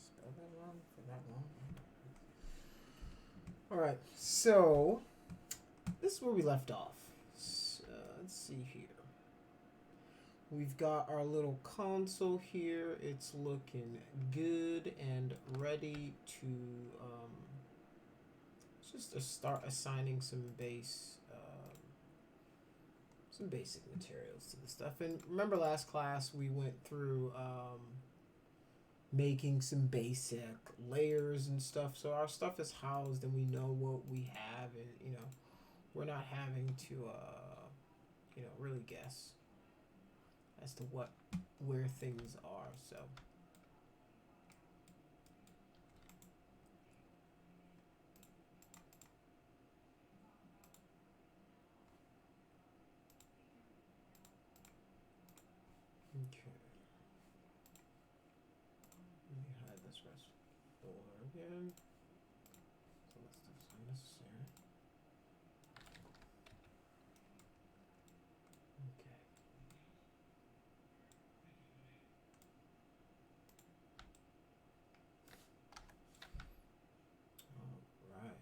Spell that wrong for that long. All right, so this is where we left off. So, let's see here. We've got our little console here. It's looking good and ready to just to start assigning some basic materials to the stuff. And remember last class we went through making some basic layers and stuff. So our stuff is housed and we know what we have, and we're not having to really guess as to where things are. So okay. Let me hide this rest folder again. So that stuff's unnecessary. Okay. Alright.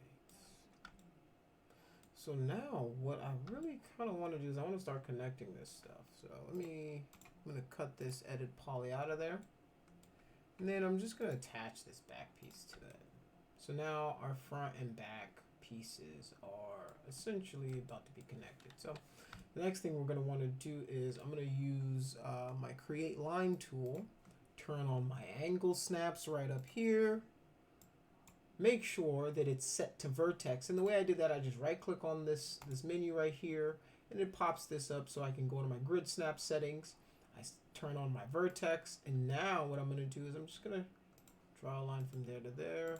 So now what I really kind of want to do is I want to start connecting this stuff. So I'm going to cut this edit poly out of there. And then I'm just going to attach this back piece to it. So now our front and back pieces are essentially about to be connected. So the next thing we're going to want to do is I'm going to use my create line tool, turn on my angle snaps right up here, make sure that it's set to vertex. And the way I did that, I just right click on this menu right here and it pops this up so I can go to my grid snap settings. I turn on my vertex, and now what I'm going to do is I'm just going to draw a line from there to there,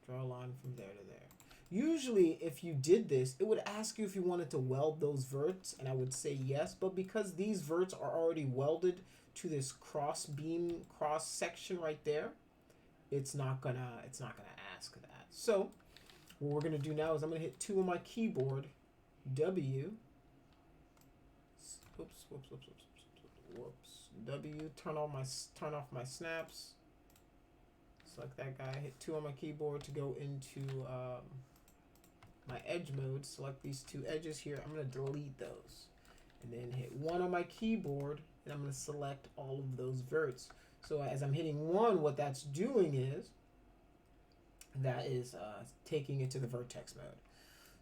draw a line from there to there. Usually if you did this, it would ask you if you wanted to weld those verts, and I would say yes, but because these verts are already welded to this cross section right there, it's not gonna ask that. So what we're gonna do now is I'm gonna hit 2 on my keyboard, W, W, turn off my snaps, select that guy, hit 2 on my keyboard to go into my edge mode, select these 2 edges here. I'm going to delete those, and then hit 1 on my keyboard, and I'm going to select all of those verts. So as I'm hitting 1, what that's doing is taking it to the vertex mode.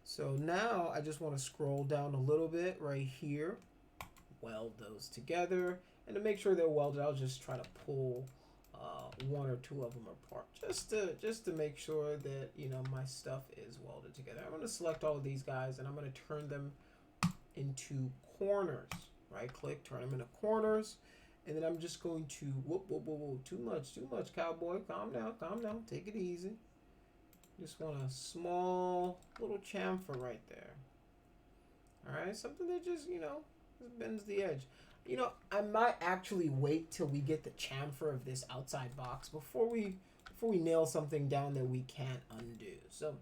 So now I just want to scroll down a little bit right here, weld those together, and to make sure they're welded, I'll just try to pull 1 or 2 of them apart, just to make sure that my stuff is welded together. I'm going to select all of these guys, and I'm going to turn them into corners. Right click, turn them into corners, and then I'm just going to whoa, too much, cowboy. Calm down, take it easy. Just want a small little chamfer right there. All right, something that just bends the edge. I might actually wait till we get the chamfer of this outside box before we nail something down that we can't undo. So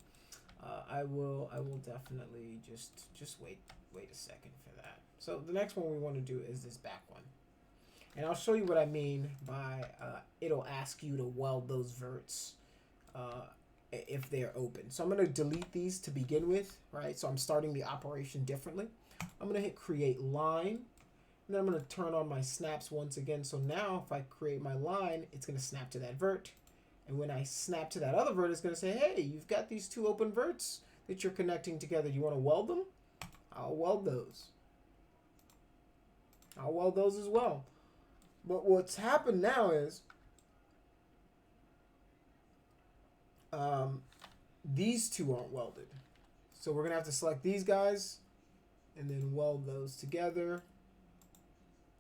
I will definitely just wait a second for that. So the next one we want to do is this back one, and I'll show you what I mean by it'll ask you to weld those verts if they're open. So I'm going to delete these to begin with, right? So I'm starting the operation differently. I'm going to hit create line. And then I'm going to turn on my snaps once again. So now if I create my line, it's going to snap to that vert. And when I snap to that other vert, it's going to say, hey, you've got these 2 open verts that you're connecting together. You want to weld them? I'll weld those. I'll weld those as well. But what's happened now is these 2 aren't welded. So we're going to have to select these guys and then weld those together.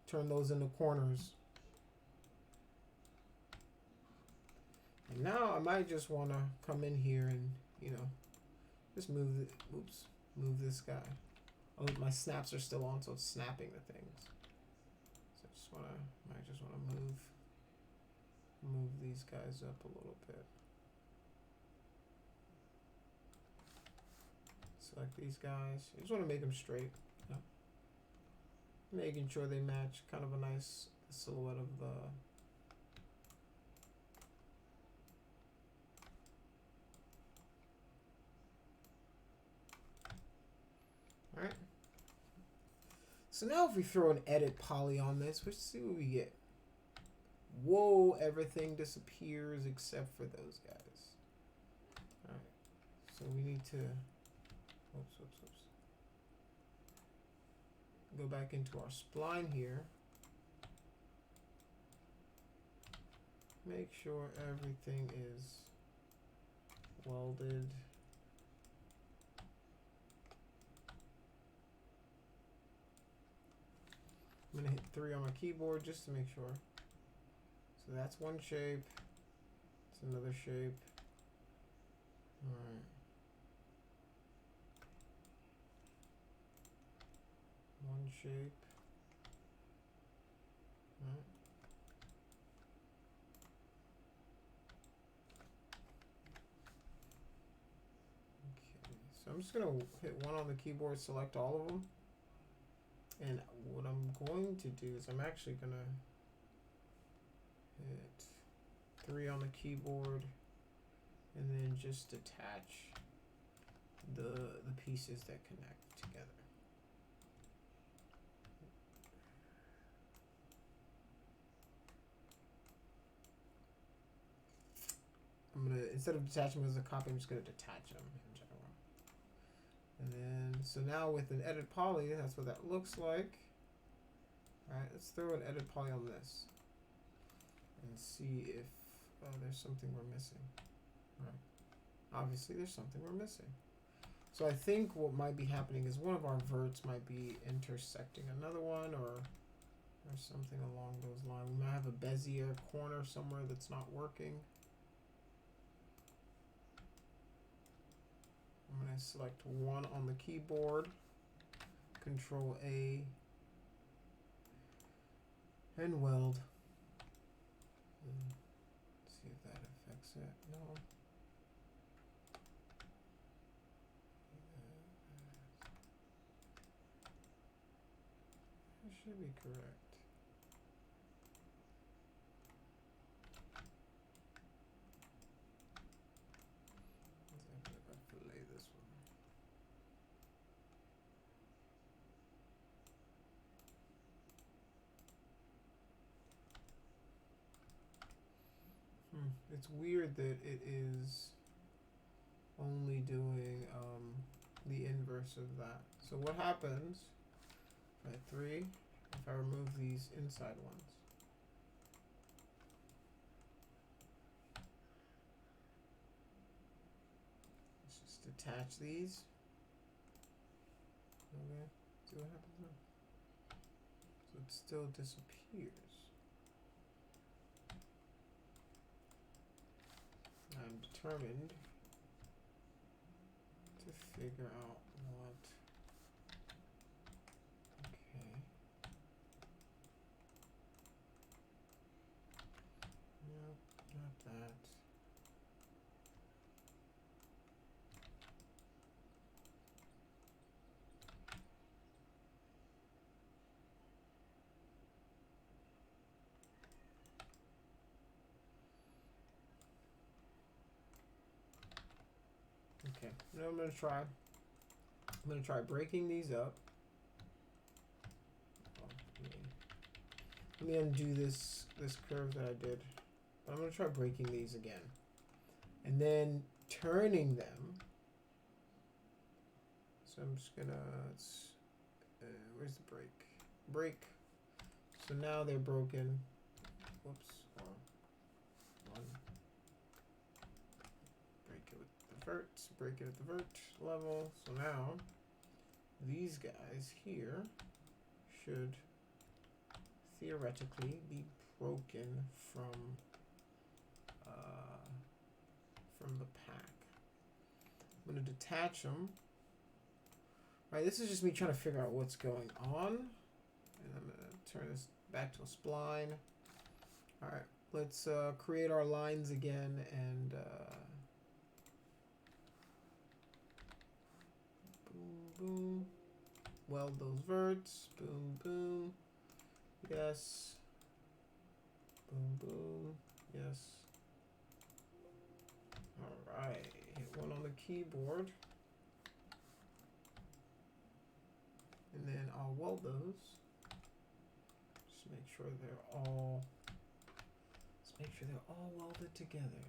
Turn those into corners. And now I might just want to come in here and, just move this guy. Oh, my snaps are still on, so it's snapping the things. So I might just want to move these guys up a little bit. Select these guys. I just want to make them straight. Making sure they match kind of a nice silhouette of So now if we throw an edit poly on this, let's see what we get. Whoa, everything disappears except for those guys. All right, so we need to, oops. Go back into our spline here. Make sure everything is welded. I'm gonna hit 3 on my keyboard just to make sure. So that's one shape. It's another shape. All right. One shape. All right. Okay. So I'm just gonna hit 1 on the keyboard, select all of them. And what I'm going to do is I'm actually gonna hit 3 on the keyboard and then just attach the pieces that connect together. I'm gonna, instead of detaching them as a copy, I'm just gonna detach them in general. And then, so now with an edit poly, that's what that looks like. All right, let's throw an edit poly on this and see if there's something we're missing. All right, obviously there's something we're missing. So I think what might be happening is one of our verts might be intersecting another one, or something along those lines. We might have a Bezier corner somewhere that's not working. I'm going to select 1 on the keyboard, Control A, and weld. Let's see if that affects it. No. That should be correct. It's weird that it is only doing the inverse of that. So what happens at 3 if I remove these inside ones? Let's just attach these. Okay, see what happens now. So it still disappears. I'm determined to figure out what. Okay. Nope, not that. Okay, now I'm gonna try breaking these up. Let me undo this curve that I did. But I'm gonna try breaking these again, and then turning them. So I'm just gonna, where's the break? Break. So now they're broken. Whoops. One. Break it with the vert. Break it at the vert level. So now these guys here should theoretically be broken from the pack. I'm going to detach them. All right, this is just me trying to figure out what's going on. And I'm going to turn this back to a spline. All right, let's create our lines again and boom, boom. Weld those verts. Boom, boom. Yes. Boom, boom. Yes. All right. Hit 1 on the keyboard. And then I'll weld those. Just make sure they're all. Let's make sure they're all welded together.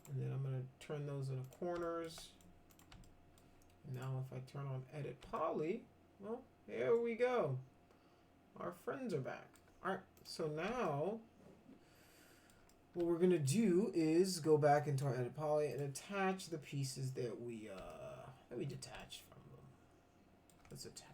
And then I'm going to turn those into corners. Now if I turn on edit poly, well, here we go. Our friends are back. All right, so now what we're gonna do is go back into our edit poly and attach the pieces that we detached from them. Let's attach.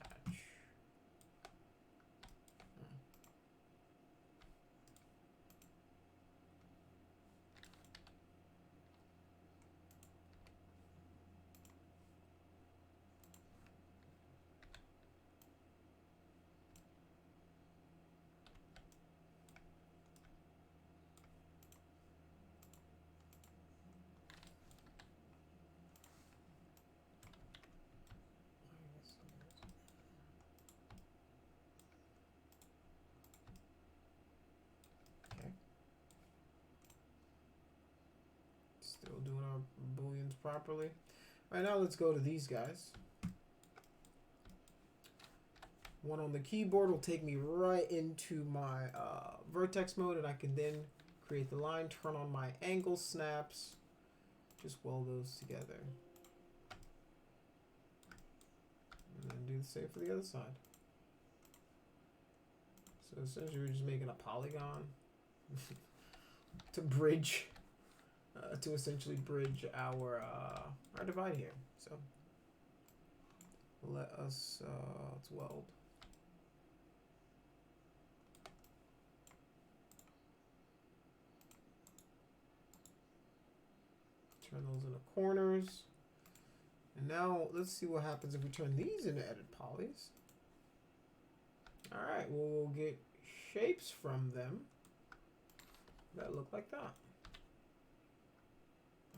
Still doing our booleans properly. All right, now let's go to these guys. One on the keyboard will take me right into my vertex mode, and I can then create the line, turn on my angle snaps, just weld those together. And then do the same for the other side. So essentially we're just making a polygon to bridge. To essentially bridge our divide here. So let's weld. Turn those into corners. And now let's see what happens if we turn these into edit polys. All right, well, we'll get shapes from them that look like that.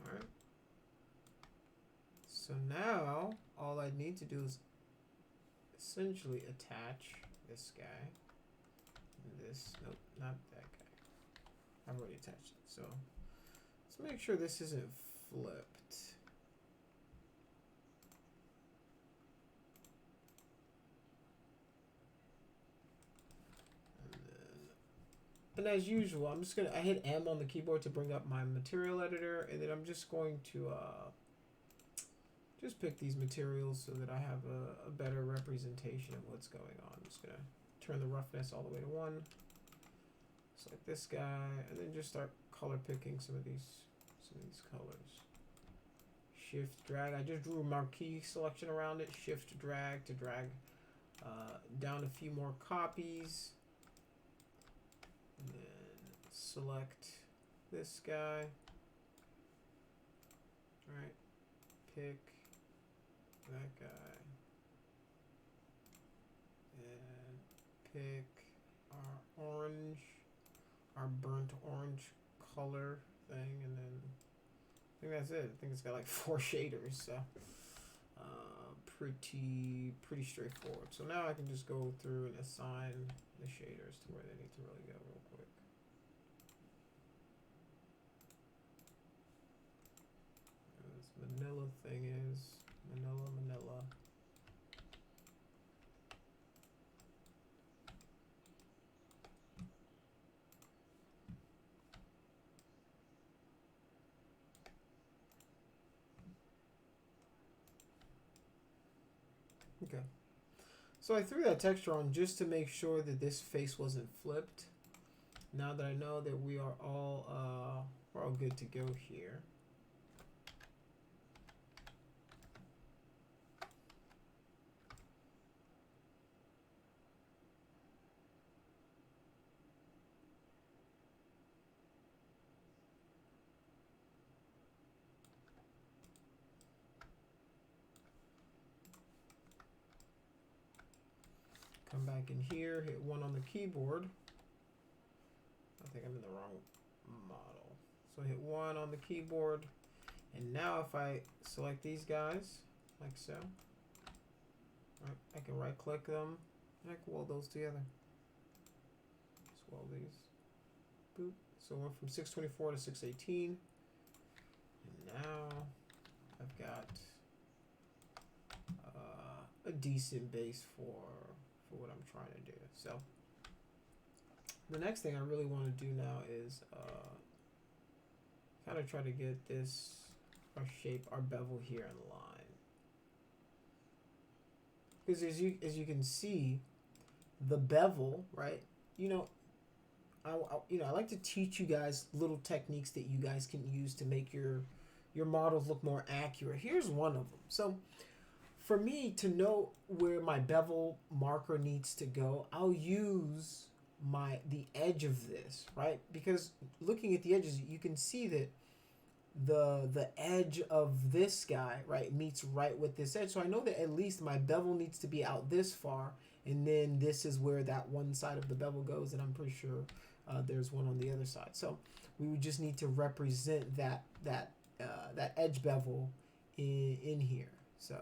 All right. So now all I need to do is essentially attach this guy. This, nope, not that guy. I've already attached it. So let's make sure this isn't flipped. And as usual, I hit M on the keyboard to bring up my material editor, and then I'm just going to just pick these materials so that I have a better representation of what's going on. I'm just gonna turn the roughness all the way to 1. Select this guy, and then just start color picking some of these colors. Shift drag. I just drew a marquee selection around it. Shift drag to drag down a few more copies. And then select this guy. All right, pick that guy. And pick our orange, our burnt orange color thing, and then I think that's it. I think it's got like 4 shaders, so pretty straightforward. So now I can just go through and assign the shaders to where they need to really go real quick. This manila thing is manila. Okay. So I threw that texture on just to make sure that this face wasn't flipped. Now that I know that we're all good to go here. Come back in here, hit 1 on the keyboard. I think I'm in the wrong model. So hit 1 on the keyboard. And now if I select these guys, like so, right, I can right click them and I can weld those together. Just weld these. Boop. So we're from 624 to 618. And now I've got a decent base for what I'm trying to do. So the next thing I really want to do now is kind of try to get this, our shape, our bevel here in line. Because as you can see, the bevel, right? You know, I like to teach you guys little techniques that you guys can use to make your models look more accurate. Here's one of them. So for me to know where my bevel marker needs to go, I'll use the edge of this, right? Because looking at the edges, you can see that the edge of this guy, right, meets right with this edge. So I know that at least my bevel needs to be out this far, and then this is where that one side of the bevel goes, and I'm pretty sure there's one on the other side. So we would just need to represent that edge bevel in here. So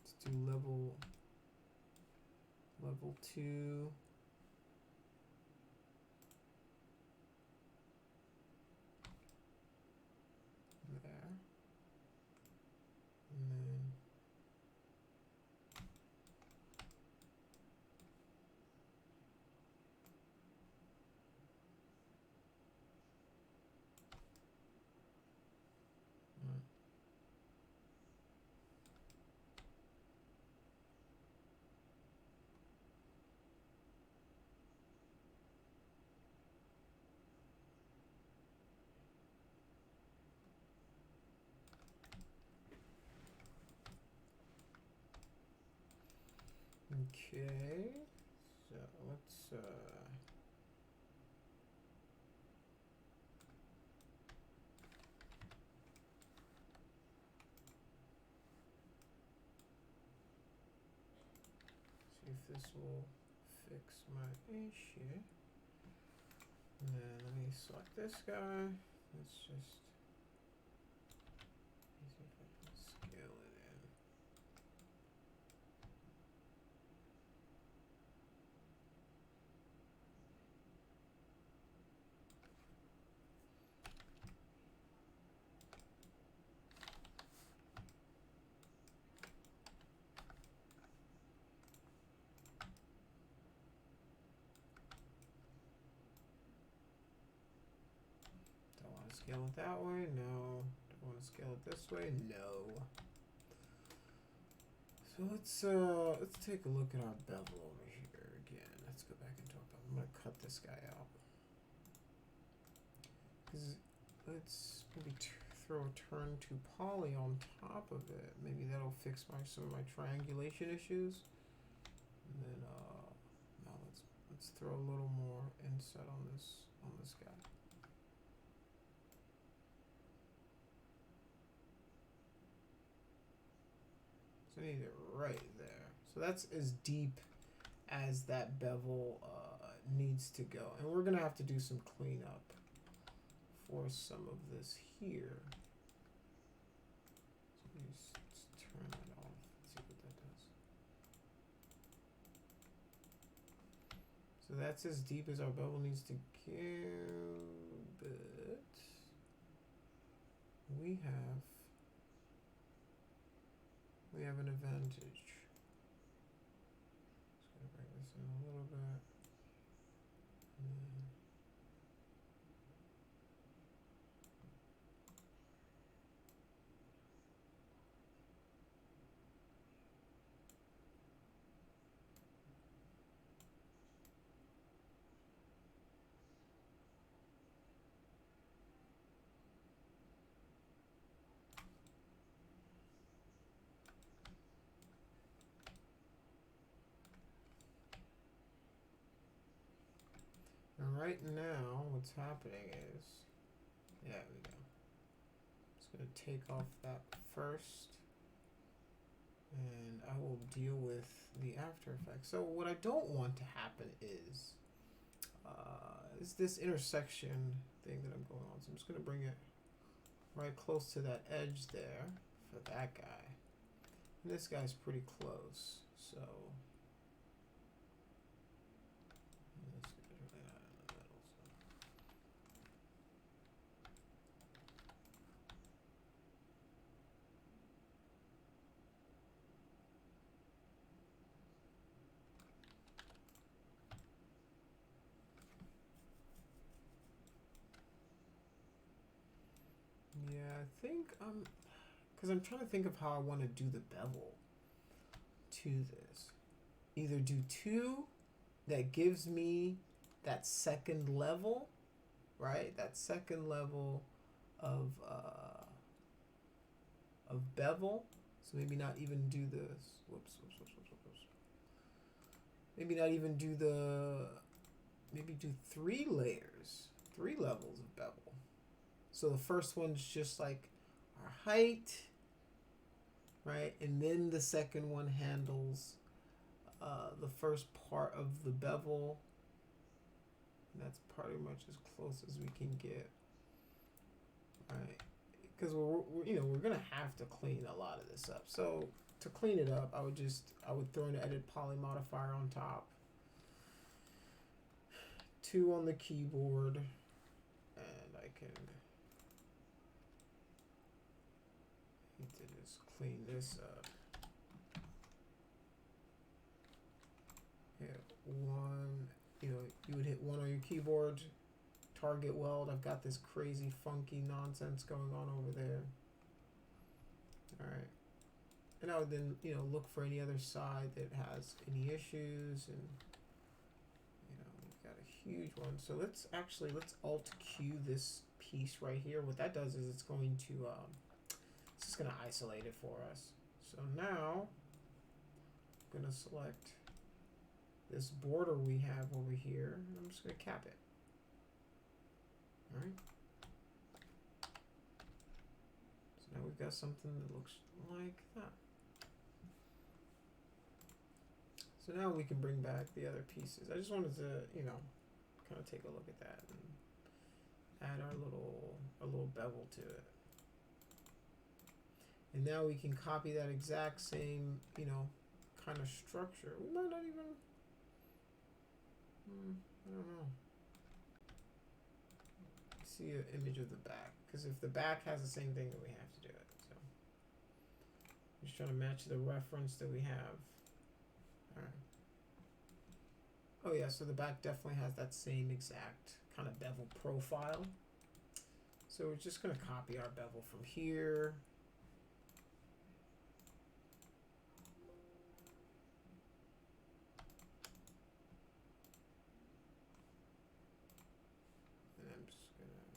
let's do level 2. There. And then okay, so let's see if this will fix my issue. And then let me select this guy. Let's just see if I can scale it in. Don't want to scale it that way? No. Don't want to scale it this way? No. So let's take a look at our bevel over here again. Let's go back into our bevel. I'm gonna cut this guy out. Let's maybe throw a turn to poly on top of it. Maybe that'll fix some of my triangulation issues. And then now let's throw a little more inset on this guy. So I need it right there. So that's as deep as that bevel needs to go. And we're gonna have to do some cleanup for some of this here. So let's turn that off. Let's see what that does. So that's as deep as our bevel needs to go, but we have an advantage. Just gonna bring this in a little bit. And right now, what's happening is, there we go. Just gonna take off that first, and I will deal with the after effects. So what I don't want to happen is this intersection thing that I'm going on. So I'm just gonna bring it right close to that edge there for that guy. And this guy's pretty close, so. think because I'm trying to think of how I want to do the bevel to this. Either do 2 that gives me that second level, right? That second level of bevel. So maybe not even do this. Whoops. Maybe not even do the. Maybe do 3 layers, 3 levels of bevel. So the first one's just like our height, right? And then the second one handles the first part of the bevel. And that's pretty much as close as we can get, right? Because we're gonna have to clean a lot of this up. So to clean it up, I would throw an edit poly modifier on top, 2 on the keyboard, and I can need to just clean this up. Hit 1, you would hit 1 on your keyboard, target weld. I've got this crazy funky nonsense going on over there. All right. And I would then, look for any other side that has any issues, and we've got a huge one. So let's Alt Q this piece right here. What that does is it's going to isolate it for us. So now I'm gonna select this border we have over here, and I'm just gonna cap it. All right. So now we've got something that looks like that. So now we can bring back the other pieces. I just wanted to, kind of take a look at that and add our little bevel to it. And now we can copy that exact same, kind of structure. We might not even, I don't know. See an image of the back, because if the back has the same thing, then we have to do it. So I'm just trying to match the reference that we have. All right. Oh yeah, so the back definitely has that same exact kind of bevel profile. So we're just gonna copy our bevel from here. And I'm just gonna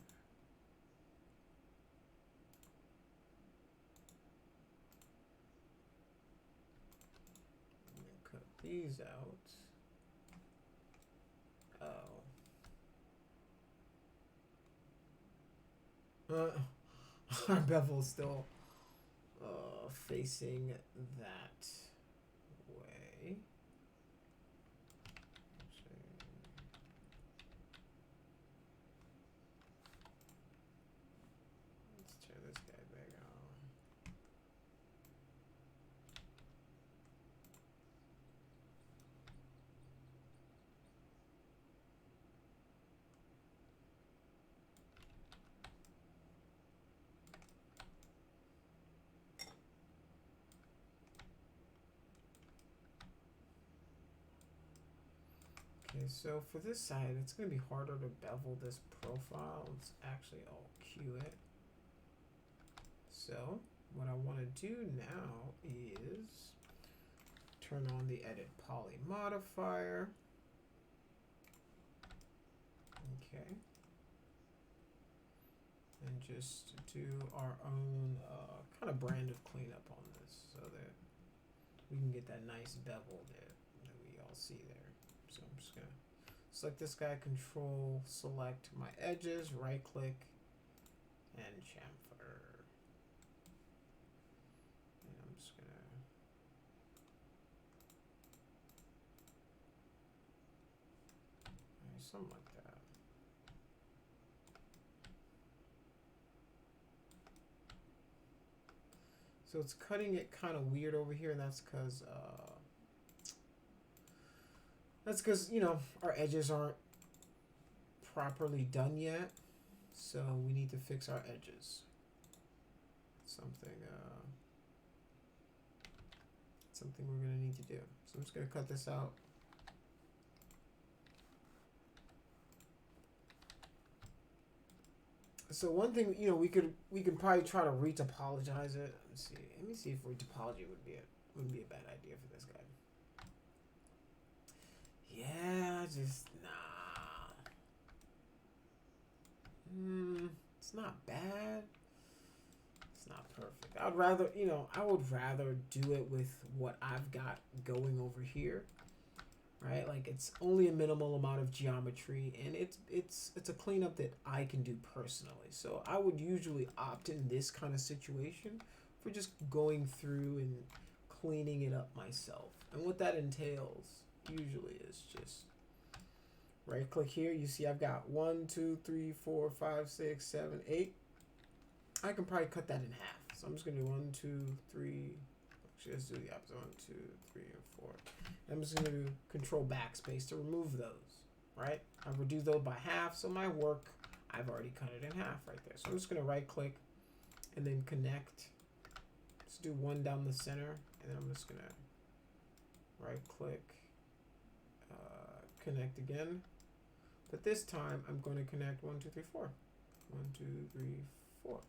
cut these out. Our bevel is still facing that way. Let's turn this guy back on. Okay, so for this side, it's going to be harder to bevel this profile. Let's actually Alt Q it. So what I want to do now is turn on the Edit Poly modifier. Okay. And just do our own kind of brand of cleanup on this so that we can get that nice bevel that we all see there. So I'm just gonna select this guy, Control, select my edges, right click, and chamfer. And I'm just gonna something like that. So it's cutting it kind of weird over here, and that's because our edges aren't properly done yet, so we need to fix our edges. Something we're gonna need to do. So I'm just gonna cut this out. So one thing, you know, we can probably try to retopologize it. Let's see. Let me see if retopology wouldn't be a bad idea for this guy. Yeah, just nah. It's not bad. It's not perfect. I would rather do it with what I've got going over here. Right? Like it's only a minimal amount of geometry and it's a cleanup that I can do personally. So I would usually opt in this kind of situation for just going through and cleaning it up myself. And what that entails usually is just right click here. You see I've got 1, 2, 3, 4, 5, 6, 7, 8. I can probably cut that in half. So I'm just gonna do 1, 2, 3. Actually, let's do the opposite. 1, 2, 3, and 4. I'm just going to do control backspace to remove those, right? I've reduced those by half, so my work, I've already cut it in half right there. So I'm just going to right click and then connect. Let's do one down the center, and then I'm just going to right click, connect again. But this time I'm going to connect 1, 2, 3, 4. 1, 2, 3, 4.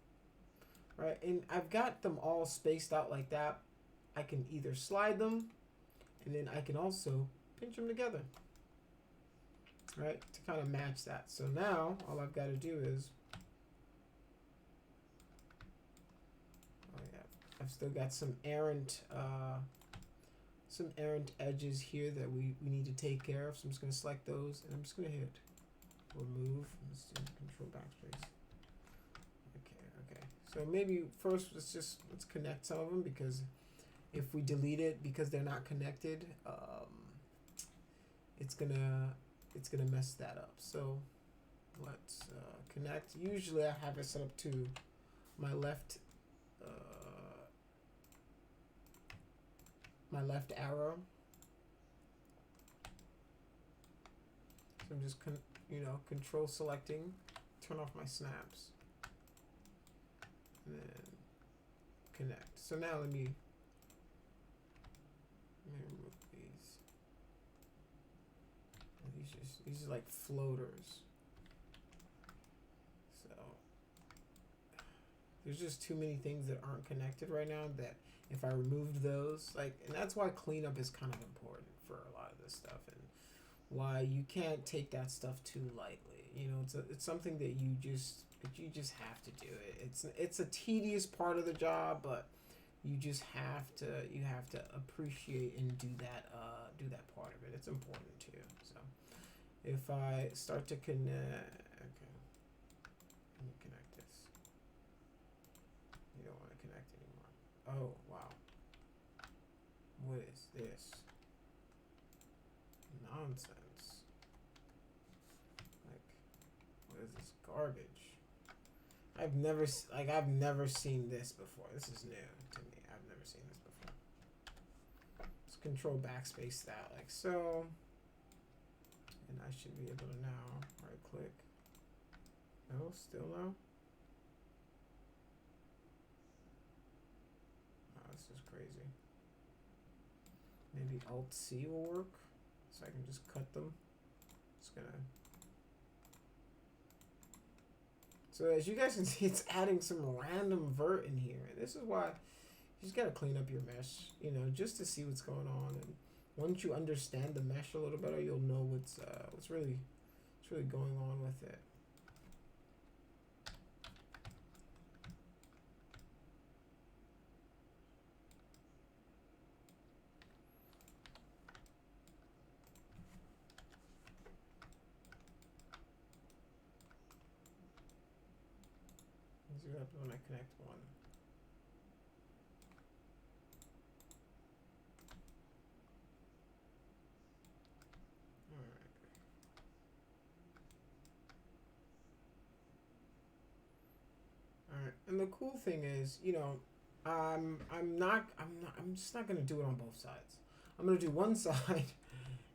Right, and I've got them all spaced out like that. I can either slide them, and then I can also pinch them together, right, to kind of match that. So now all I've got to do is, I've still got some errant edges here that we need to take care of. So I'm just going to select those, and I'm just going to hit remove. Let's do control backspace. Okay. So maybe first let's connect some of them, because if we delete it because they're not connected, it's gonna mess that up. So let's connect. Usually I have it set up to my left arrow. So I'm just control selecting, turn off my snaps, and then connect. So now let me remove these. These are like floaters. So there's just too many things that aren't connected right now that if I removed those, and that's why cleanup is kind of important for a lot of this stuff, and why you can't take that stuff too lightly. It's something that you just have to do it. It's a tedious part of the job, but you have to appreciate and do that part of it. It's important too. So if I start to connect, okay, let me connect this. You don't want to connect anymore. Oh wow, what is this nonsense? What is this garbage? I've never seen this before. This is new to me. I've never seen this before. Let's control backspace that like so. And I should be able to now right click. No, still no. Oh, this is crazy. Maybe Alt C will work. So I can just cut them. Just gonna. So as you guys can see, it's adding some random vert in here. And this is why you just gotta clean up your mesh, just to see what's going on. And once you understand the mesh a little better, you'll know what's really going on with it. Let's see what happens when I connect one. Alright, and the cool thing is, I'm just not gonna do it on both sides. I'm gonna do one side,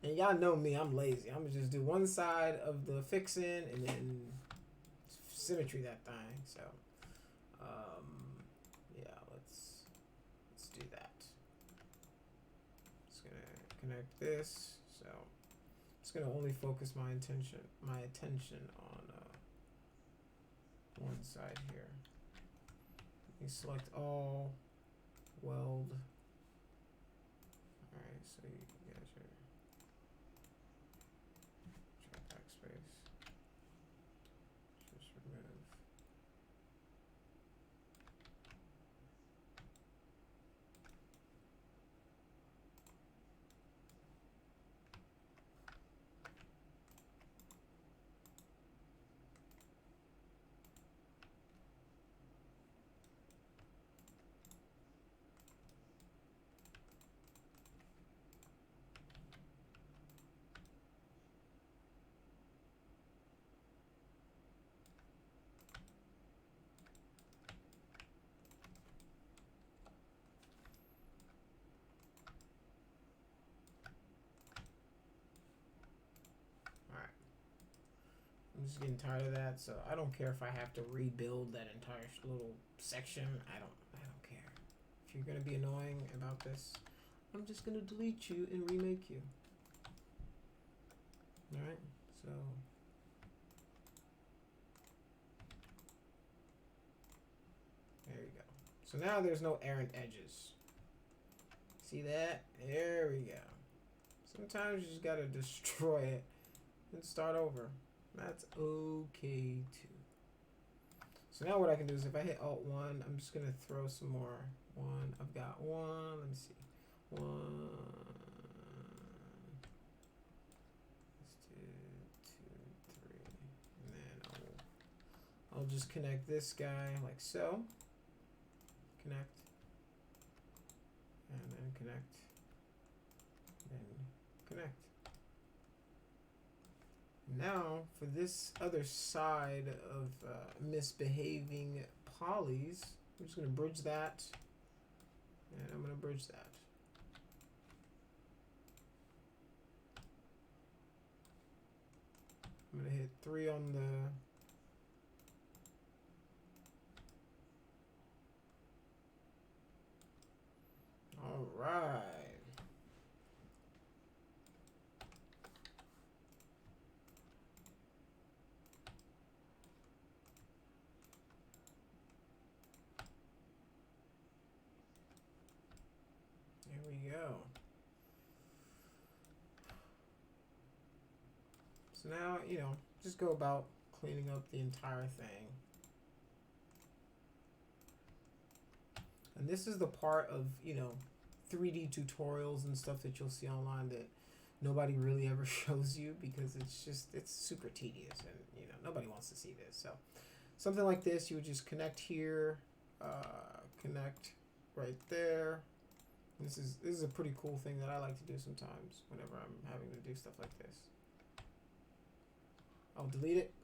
and y'all know me, I'm lazy. I'm gonna just do one side of the fixin' and then symmetry that thing. So, yeah, let's do that. Just gonna connect this. So, just gonna only focus my attention on one side here. You select all, weld. Alright, so you guys are try backspace. Just remove. I'm just getting tired of that, so I don't care if I have to rebuild that entire little section. I don't care. If you're gonna be annoying about this, I'm just gonna delete you and remake you. Alright, so there you go. So now there's no errant edges. See that? There we go. Sometimes you just gotta destroy it and start over. That's okay too. So now what I can do is if I hit Alt 1, I'm just going to throw some more. I've got one, let me see. One. Let's do 2, 3. And then I'll just connect this guy like so. Connect. And then connect. And connect. Now, for this other side of misbehaving polys, I'm just going to bridge that, and I'm going to bridge that. I'm going to hit 3 on the... All right. Go. So now, just go about cleaning up the entire thing. And this is the part of, 3D tutorials and stuff that you'll see online that nobody really ever shows you because it's super tedious and, nobody wants to see this. So something like this, you would just connect here, connect right there. This is a pretty cool thing that I like to do sometimes whenever I'm having to do stuff like this. I'll delete it.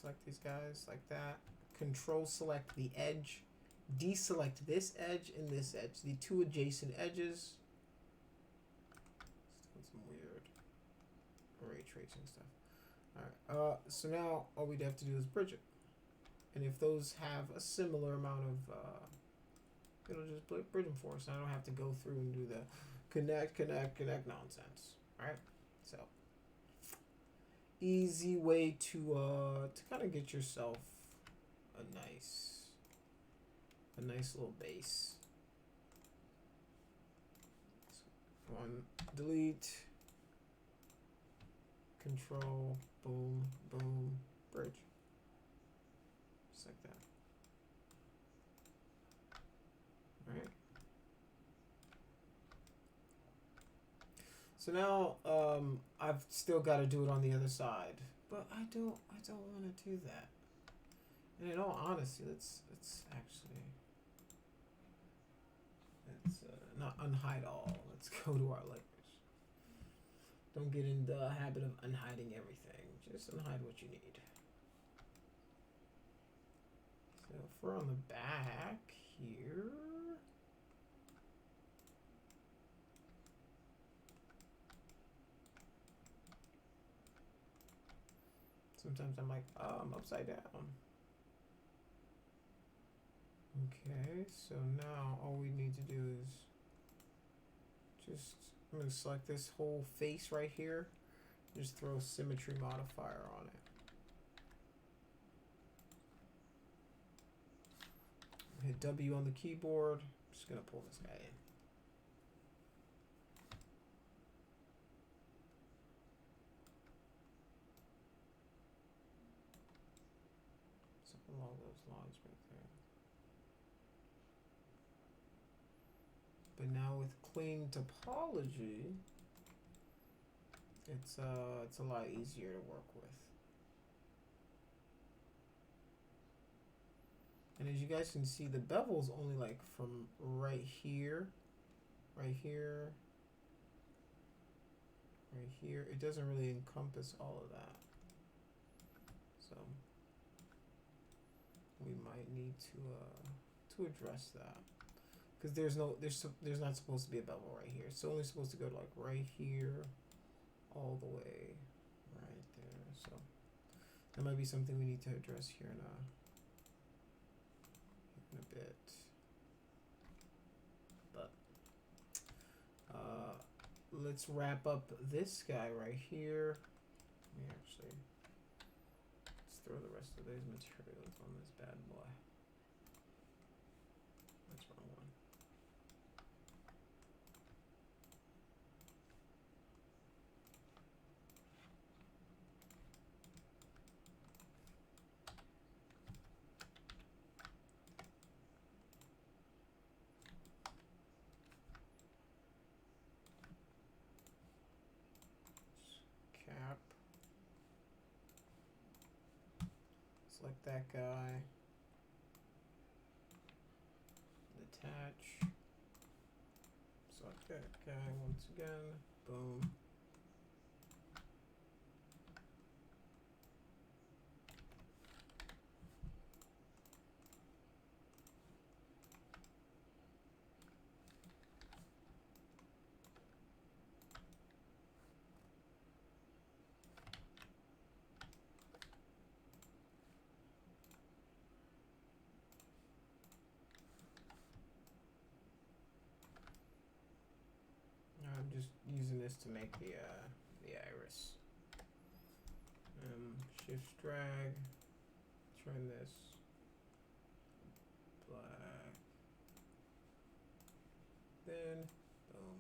Select these guys like that. Control select the edge. Deselect this edge and this edge. The two adjacent edges. Still some weird ray tracing stuff. Alright, so now all we'd have to do is bridge it. And if those have a similar amount of it'll just bridge them for us. I don't have to go through and do the connect nonsense. All right, so easy way to kind of get yourself a nice little base. So one, delete, control, boom, boom, bridge, just like that. Right. So now I've still got to do it on the other side, but I don't want to do that. And in all honesty, let's actually not unhide all. Let's go to our layers. Don't get in the habit of unhiding everything. Just unhide what you need. So if we're on the back here. Sometimes I'm like, oh, I'm upside down. Okay, so now all we need to do is I'm going to select this whole face right here. Just throw a symmetry modifier on it. Hit W on the keyboard. I'm just gonna pull this guy in. Something along those lines right there. But now with clean topology, it's a lot easier to work with. And as you guys can see, the bevel's only like from right here, right here, right here. It doesn't really encompass all of that. So we might need to address that, because there's not supposed to be a bevel right here. It's only supposed to go to like right here, all the way right there. So that might be something we need to address here in a bit. But let's wrap up this guy right here. Let me actually, let's throw the rest of these materials on this bad boy. That's the wrong one. Cap. Select that guy. Attach. Select that guy once again. Boom. I'm just using this to make the iris. Shift drag, turn this black, then boom.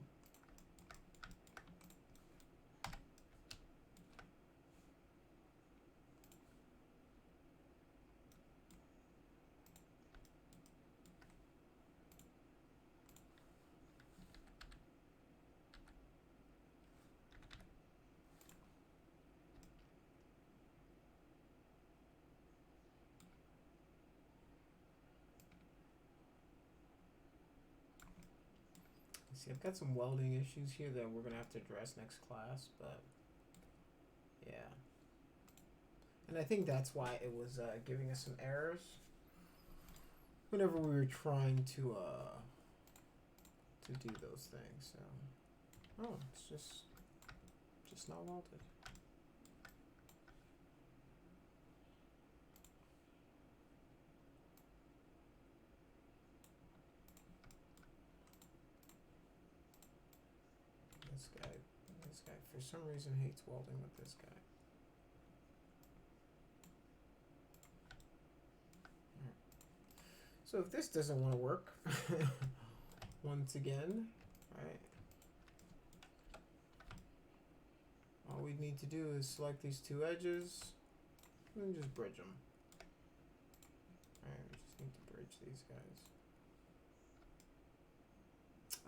See, I've got some welding issues here that we're gonna have to address next class, but yeah. And I think that's why it was giving us some errors whenever we were trying to do those things. So, oh, it's just not welded. This guy for some reason hates welding with this guy. Right. So if this doesn't want to work, once again, right? All we need to do is select these two edges and just bridge them. Alright, we just need to bridge these guys.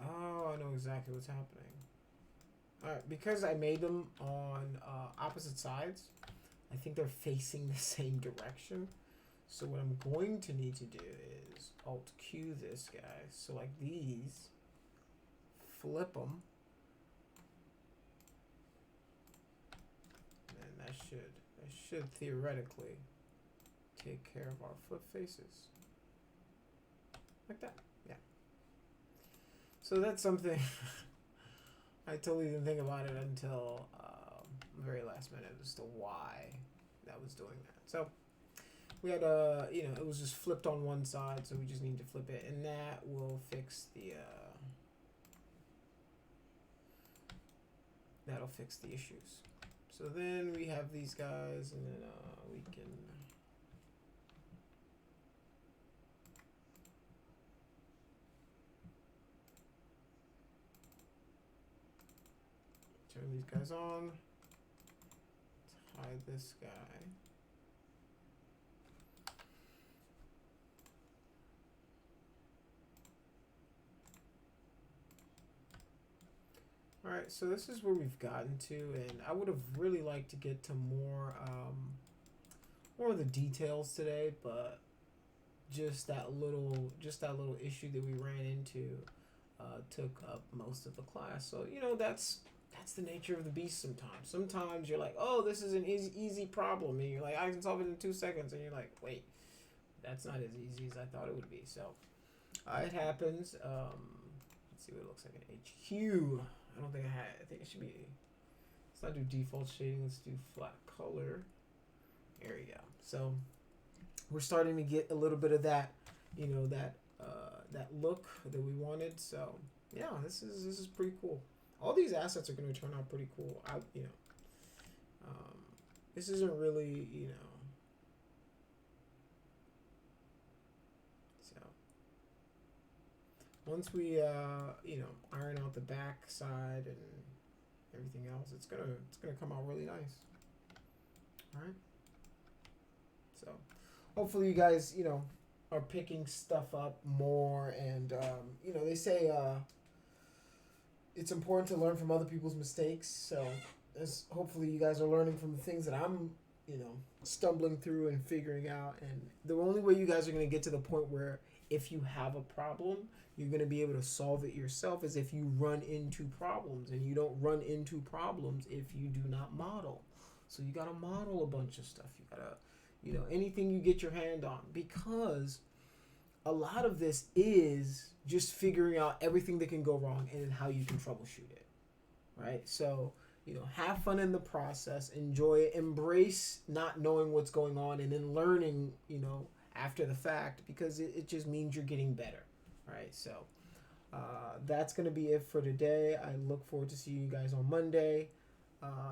Oh, I know exactly what's happening. Alright, because I made them on opposite sides, I think they're facing the same direction. So what I'm going to need to do is Alt-Q this guy, select these, flip them, and that should theoretically take care of our flip faces. Like that, yeah. So that's something I totally didn't think about it until the very last minute as to why that was doing that. So we had it was just flipped on one side, so we just need to flip it, and that will fix the that'll fix the issues. So then we have these guys, and then we can turn these guys on. Let's hide this guy. All right, so this is where we've gotten to, and I would have really liked to get to more of the details today, but just that little issue that we ran into took up most of the class. So that's the nature of the beast. Sometimes you're like, oh, this is an easy problem, and you're like, I can solve it in 2 seconds, and you're like, wait, that's not as easy as I thought it would be. So it happens. Let's see what it looks like in HQ. I don't think I think it should be. Let's not do default shading. Let's do flat color. There we go. So we're starting to get a little bit of that, that look that we wanted. So yeah, this is pretty cool. All these assets are going to turn out pretty cool. This isn't really, So once we iron out the back side and everything else, it's gonna come out really nice. All right. So hopefully you guys are picking stuff up more, and they say it's important to learn from other people's mistakes. So hopefully you guys are learning from the things that I'm stumbling through and figuring out. And the only way you guys are going to get to the point where if you have a problem, you're going to be able to solve it yourself is if you run into problems. And you don't run into problems if you do not model. So you got to model a bunch of stuff. You got to, anything you get your hand on, because a lot of this is just figuring out everything that can go wrong and then how you can troubleshoot it, right? So, have fun in the process, enjoy it, embrace not knowing what's going on, and then learning, after the fact, because it just means you're getting better, right? So that's going to be it for today. I look forward to seeing you guys on Monday.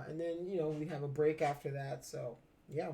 And then, we have a break after that. So, yeah.